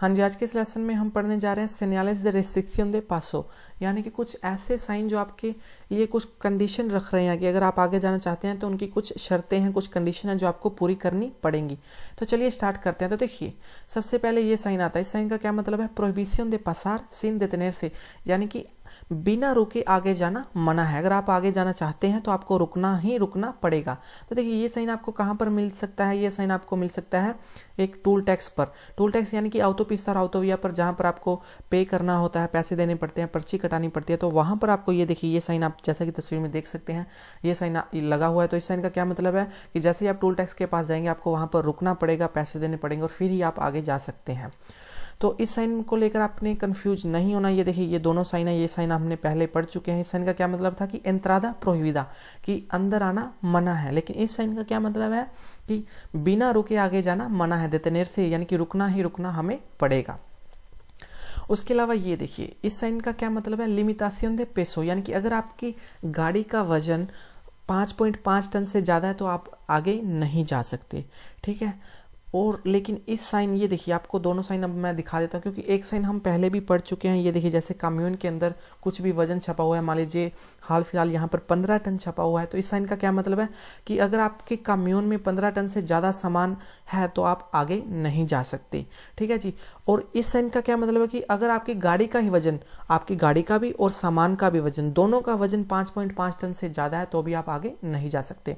हाँ जी, आज के इस लेसन में हम पढ़ने जा रहे हैं सेनियालेस दे रेस्ट्रिक्शन दे पासो, यानी कि कुछ ऐसे साइन जो आपके लिए कुछ कंडीशन रख रहे हैं कि अगर आप आगे जाना चाहते हैं तो उनकी कुछ शर्तें हैं, कुछ कंडीशन हैं जो आपको पूरी करनी पड़ेंगी। तो चलिए स्टार्ट करते हैं। तो देखिए सबसे पहले ये साइन आता है। इस साइन का क्या मतलब है? प्रोहिबिशन दे पासार सिन देतेनेर से, यानी कि बिना रुके आगे जाना मना है। अगर आप आगे जाना चाहते हैं तो आपको रुकना ही रुकना पड़ेगा। तो देखिए ये साइन आपको कहाँ पर मिल सकता है? ये साइन आपको मिल सकता है एक टूल टैक्स पर। टूल टैक्स यानी कि ऑटोपिस्ता ऑटोविया पर, जहाँ पर आपको पे करना होता है, पैसे देने पड़ते हैं, पर्ची कटानी पड़ती है, तो वहाँ पर आपको ये देखिए ये साइन आप जैसा कि तस्वीर में देख सकते हैं, ये साइन लगा हुआ है। तो इस साइन का क्या मतलब है कि जैसे ही आप टूल टैक्स के पास जाएंगे आपको वहाँ पर रुकना पड़ेगा, पैसे देने पड़ेंगे और फिर ही आप आगे जा सकते हैं। तो इस साइन को लेकर आपने कंफ्यूज नहीं होना। ये देखिए ये दोनों साइन है, ये साइन हमने पहले पढ़ चुके हैं। इस साइन का क्या मतलब था कि एंत्रादा प्रोहिबिदा, कि अंदर आना मना है। लेकिन इस साइन का क्या मतलब है कि बिना रुके आगे जाना मना है, देतेनेर से, यानी कि रुकना ही रुकना हमें पड़ेगा। उसके अलावा ये देखिए इस साइन का क्या मतलब है? लिमिटासियन दे पेसो, यानी कि अगर आपकी गाड़ी का वजन 5.5 टन से ज़्यादा है तो आप आगे नहीं जा सकते, ठीक है। और लेकिन इस साइन, ये देखिए आपको दोनों साइन अब मैं दिखा देता हूँ, क्योंकि एक साइन हम पहले भी पढ़ चुके हैं। ये देखिए जैसे काम्यून के अंदर कुछ भी वजन छपा हुआ है, मान लीजिए हाल फिलहाल यहाँ पर 15 टन छपा हुआ है, तो इस साइन का क्या मतलब है कि अगर आपके काम्यून में 15 टन से ज़्यादा सामान है तो आप आगे नहीं जा सकते, ठीक है जी। और इस साइन का क्या मतलब है कि अगर आपकी गाड़ी का ही वजन, आपकी गाड़ी का भी और सामान का भी वजन, दोनों का वजन 5.5 टन से ज़्यादा है तो भी आप आगे नहीं जा सकते।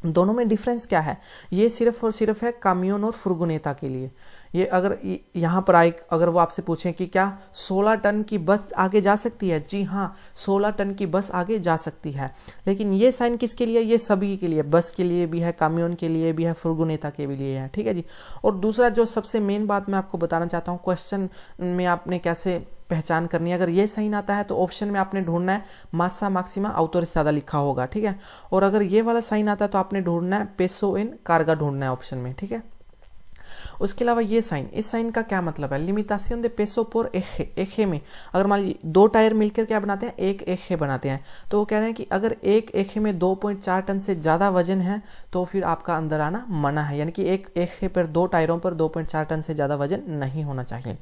दोनों में डिफरेंस क्या है? ये सिर्फ और सिर्फ है काम्योन और फुर्गोनेता के लिए। ये अगर यहाँ पर आए, अगर वो आपसे पूछें कि क्या 16 टन की बस आगे जा सकती है? जी हाँ, 16 टन की बस आगे जा सकती है। लेकिन ये साइन किसके लिए? ये सभी के लिए, बस के लिए भी है, काम्योन के लिए भी है, फुर्गोनेता के भी लिए है, ठीक है जी। और दूसरा जो सबसे मेन बात मैं आपको बताना चाहता हूँ, क्वेश्चन में आपने कैसे पहचान करनी है। अगर ये साइन आता है तो ऑप्शन में आपने ढूंढना है मासा मैक्सिमा ऑटोरिस्तादा लिखा होगा, ठीक है। और अगर ये वाला साइन आता है तो आपने ढूंढना है पेसो इन कार्गा ढूंढना है ऑप्शन में, ठीक है। उसके अलावा ये साइन, इस साइन का क्या मतलब है? लिमिटासियन दे पेसो पर एखे, एखे में अगर मान लीजिए दो टायर मिलकर क्या बनाते हैं? एक एखे बनाते हैं। तो वो कह रहे हैं कि अगर एक एखे में 2.4 टन से ज़्यादा वजन है तो फिर आपका अंदर आना मना है, यानी कि एक एखे पर, दो टायरों पर 2.4 टन से ज़्यादा वजन नहीं होना चाहिए।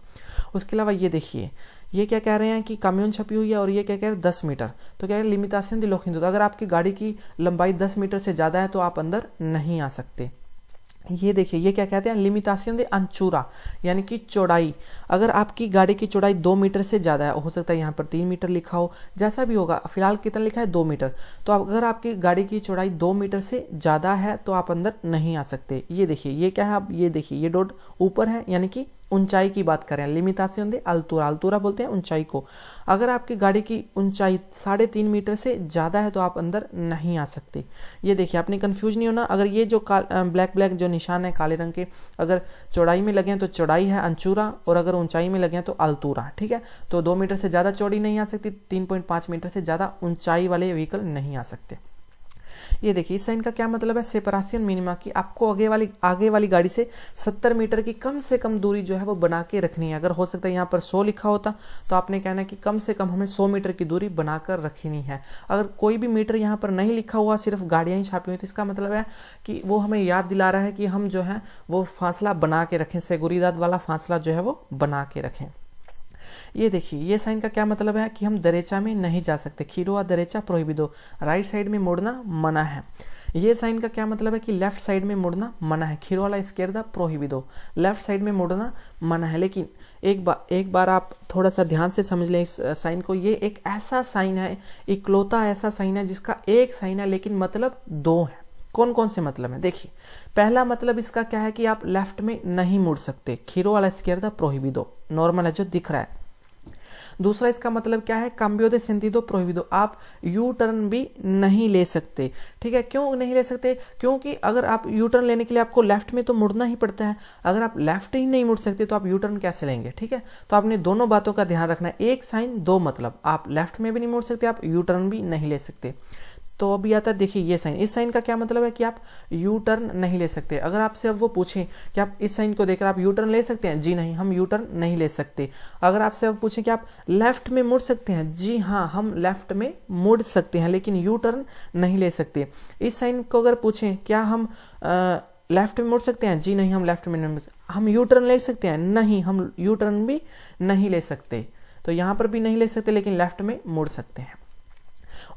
उसके अलावा ये देखिए ये क्या कह रहे हैं कि काम्यून छपी हुई है और ये क्या कह रहे हैं 10 मीटर। तो क्या है? लिमिटासियन दे लोखिंदो, तो अगर आपकी गाड़ी की लंबाई 10 मीटर से ज़्यादा है तो आप अंदर नहीं आ सकते। ये देखिए ये क्या कहते हैं? लिमिटासियन दे अंचूरा, यानी कि चौड़ाई। अगर आपकी गाड़ी की चौड़ाई 2 मीटर से ज़्यादा है, हो सकता है यहाँ पर 3 मीटर लिखा हो, जैसा भी होगा, फिलहाल कितना लिखा है? 2 मीटर। तो अगर आपकी गाड़ी की चौड़ाई 2 मीटर से ज़्यादा है तो आप अंदर नहीं आ सकते। ये देखिए ये क्या है? आप ये देखिए ये डॉट ऊपर है, यानी कि ऊंचाई की बात करें, लिमिटासियन दे अल्तुरा, अल्तुरा बोलते हैं ऊंचाई को। अगर आपकी गाड़ी की ऊंचाई 3.5 मीटर से ज़्यादा है तो आप अंदर नहीं आ सकते। ये देखिए आपने कंफ्यूज नहीं होना। अगर ये जो ब्लैक जो निशान है काले रंग के, अगर चौड़ाई में लगे हैं तो चौड़ाई है अंचूरा, और अगर ऊंचाई में लगे हैं तो अल्तुरा, ठीक है। तो 2 मीटर से ज़्यादा चौड़ी नहीं आ सकती, 3.5 मीटर से ज़्यादा ऊंचाई वाले व्हीकल नहीं आ सकते। ये देखिए इस साइन का क्या मतलब है? सेपरेशन मिनिमा, की आपको आगे वाली गाड़ी से 70 मीटर की कम से कम दूरी जो है वो बना के रखनी है। अगर हो सकता है यहाँ पर 100 लिखा होता तो आपने कहना है कि कम से कम हमें 100 मीटर की दूरी बनाकर रखनी है। अगर कोई भी मीटर यहाँ पर नहीं लिखा हुआ, सिर्फ गाड़ियाँ ही छापी हुई, तो इसका मतलब है कि वो हमें याद दिला रहा है कि हम जो है वो फासला बना के रखें, सेगुरिदाद वाला फासला जो है वो बना के रखें। ये देखिए ये साइन का क्या मतलब है कि हम दरेचा में नहीं जा सकते, खीरोआ दरेचा प्रोहिबिदो, राइट साइड में मुड़ना मना है। ये साइन का क्या मतलब है कि लेफ्ट साइड में मुड़ना मना है, खीरो वाला स्केरदा प्रोहिबिदो, लेफ्ट साइड में मुड़ना मना है। लेकिन एक बार आप थोड़ा सा ध्यान से समझ लें इस साइन को। ये एक ऐसा साइन है, इकलौता ऐसा साइन है जिसका एक साइन है लेकिन मतलब दो है। कौन कौन से मतलब है? देखिए पहला मतलब इसका क्या है कि आप लेफ्ट में नहीं मुड़ सकते, खीरो वाला स्केरदा प्रोहिबिदो, नॉर्मल है जो दिख रहा है। दूसरा इसका मतलब क्या है? काम्बियो दे सेंटिडो प्रोहिबिदो, आप यू टर्न भी नहीं ले सकते, ठीक है। क्यों नहीं ले सकते? क्योंकि अगर आप यू टर्न लेने के लिए आपको लेफ्ट में तो मुड़ना ही पड़ता है। अगर आप लेफ्ट ही नहीं मुड़ सकते तो आप यू टर्न कैसे लेंगे, ठीक है। तो आपने दोनों बातों का ध्यान रखना है, एक साइन दो मतलब, आप लेफ्ट में भी नहीं मुड़ सकते, आप यू टर्न भी नहीं ले सकते। तो अभी आता है देखिए ये साइन, इस साइन का क्या मतलब है कि आप यू टर्न नहीं ले सकते। अगर आपसे अब वो पूछें कि आप इस साइन को देखकर आप यू टर्न ले सकते हैं? जी नहीं, हम यू टर्न नहीं ले सकते। अगर आपसे अब पूछें कि आप लेफ्ट में मुड़ सकते हैं? जी हाँ, हम लेफ्ट में मुड़ सकते हैं लेकिन यू टर्न नहीं ले सकते। इस साइन को अगर पूछें क्या हम लेफ्ट में मुड़ सकते हैं? जी नहीं, हम लेफ्ट में नहीं मुड़ सकते। हम यू टर्न ले सकते हैं? नहीं, हम यू टर्न भी नहीं ले सकते। तो यहाँ पर भी नहीं ले सकते, लेकिन लेफ्ट में मुड़ सकते हैं।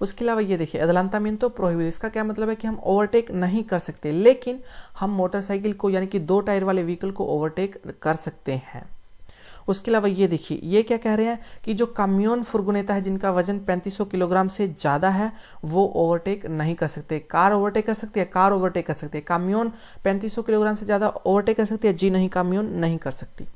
उसके अलावा ये देखिए अदलांतामिento प्रोहिबिdo, इसका क्या मतलब है कि हम ओवरटेक नहीं कर सकते, लेकिन हम मोटरसाइकिल को यानी कि 2 टायर वाले व्हीकल को ओवरटेक कर सकते हैं। उसके अलावा ये देखिए ये क्या कह रहे हैं कि जो कामियोन फुर्गोनेता है जिनका वजन 3500 किलोग्राम से ज़्यादा है वो ओवरटेक नहीं कर सकते। कार ओवरटेक कर सकती है? कार ओवरटेक कर सकती है। कामियोन 3500 किलोग्राम से ज़्यादा ओवरटेक कर सकती है? जी नहीं, कामियोन नहीं कर सकती।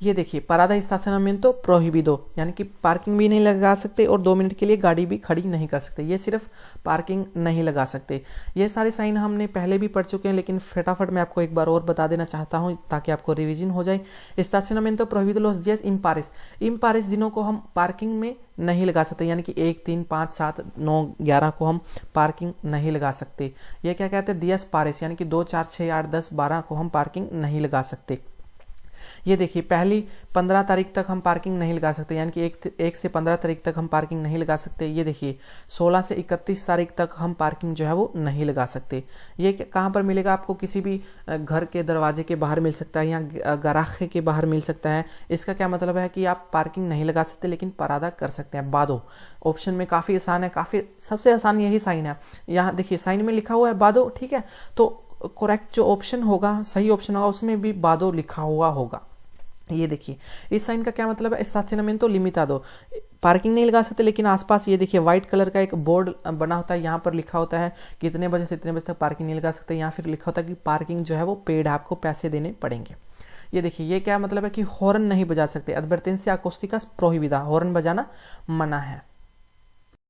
ये देखिए पारादा स्टेशनamiento प्रोहिबिdo, यानी कि पार्किंग भी नहीं लगा सकते और 2 मिनट के लिए गाड़ी भी खड़ी नहीं कर सकते। ये सिर्फ पार्किंग नहीं लगा सकते। ये सारे साइन हमने पहले भी पढ़ चुके हैं, लेकिन फटाफट मैं आपको एक बार और बता देना चाहता हूँ ताकि आपको रिवीजन हो जाए। स्टेशनamiento prohibido los días impares, इम्पारिस दिनों को हम पार्किंग में नहीं लगा सकते, यानी कि 1, 3, 5, 7, 9, 11 को हम पार्किंग नहीं लगा सकते। ये क्या कहते हैं? दियस पारिस, यानी कि 2, 4, 6, 8, 10, 12 को हम पार्किंग नहीं लगा सकते। ये देखिए पहली 15 तारीख तक हम पार्किंग नहीं लगा सकते, यानी कि 1 से 15 तारीख तक हम पार्किंग नहीं लगा सकते। ये देखिए 16 से 31 तारीख तक हम पार्किंग जो है वो नहीं लगा सकते। ये कहाँ पर मिलेगा आपको? किसी भी घर के दरवाजे के बाहर मिल सकता है या गराखे के बाहर मिल सकता है। इसका क्या मतलब है कि आप पार्किंग नहीं लगा सकते लेकिन परादा कर सकते हैं। बादो ऑप्शन में काफ़ी आसान है, काफ़ी सबसे आसान यही साइन है। यहाँ देखिए साइन में लिखा हुआ है बादो, ठीक है, तो करेक्ट जो ऑप्शन होगा, सही ऑप्शन होगा, उसमें भी बादो लिखा हुआ होगा। ये देखिए इस साइन का क्या मतलब है? स्टेशनamiento limitado, पार्किंग नहीं लगा सकते, लेकिन आसपास ये देखिए व्हाइट कलर का एक बोर्ड बना होता है, यहाँ पर लिखा होता है कि इतने बजे से इतने बजे तक पार्किंग नहीं लगा सकते, या फिर लिखा होता है कि पार्किंग जो है वो पेड है, आपको पैसे देने पड़ेंगे। ये देखिए ये क्या मतलब है कि हॉर्न नहीं बजा सकते। एडवर्टेंसिया अकोस्टिकास प्रोहिबिदा, हॉर्न बजाना मना है।